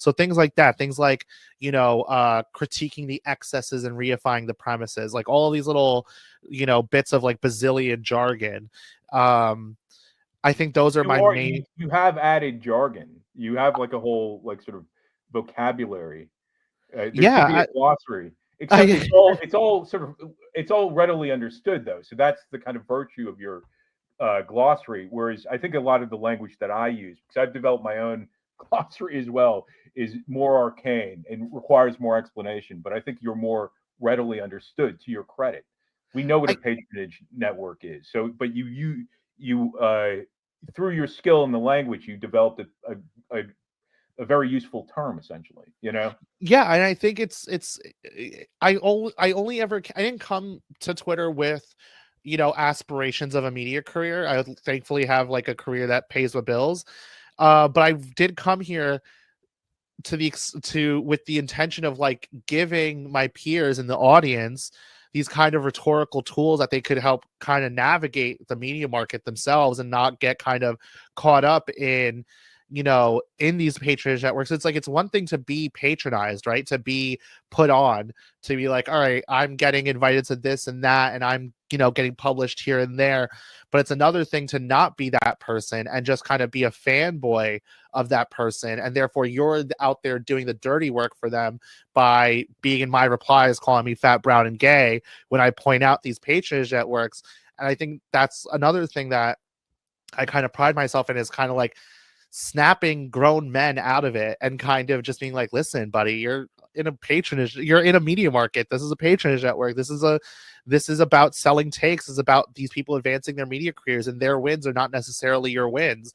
So things like that, things like, critiquing the excesses and reifying the premises, like all of these little, bits of like Basilian jargon. I think those are my main. You have added jargon. You have like a whole like sort of vocabulary. There should be Yeah, a glossary, except I it's all readily understood though. So that's the kind of virtue of your glossary. Whereas I think a lot of the language that I use, because I've developed my own glossary as well, is more arcane and requires more explanation. But I think you're more readily understood. To your credit, we know what a I, patronage network is. So, but you through your skill in the language, you developed a, a very useful term, essentially. You know. yeah, and I think I didn't come to Twitter with, aspirations of a media career. I thankfully have like a career that pays the bills. But I did come here with the intention of like giving my peers in the audience these kind of rhetorical tools that they could help kind of navigate the media market themselves and not get kind of caught up in, in these patronage networks. It's like, it's one thing to be patronized, right? To be put on, to be like, all right, I'm getting invited to this and that, and I'm, getting published here and there. But it's another thing to not be that person and just kind of be a fanboy of that person. And therefore you're out there doing the dirty work for them by being in my replies, calling me fat, brown, and gay when I point out these patronage networks. And I think that's another thing that I kind of pride myself in, is kind of like snapping grown men out of it and kind of just being like, listen, buddy, you're in a media market. This is a patronage network. This is about selling takes. It's about these people advancing their media careers, and their wins are not necessarily your wins.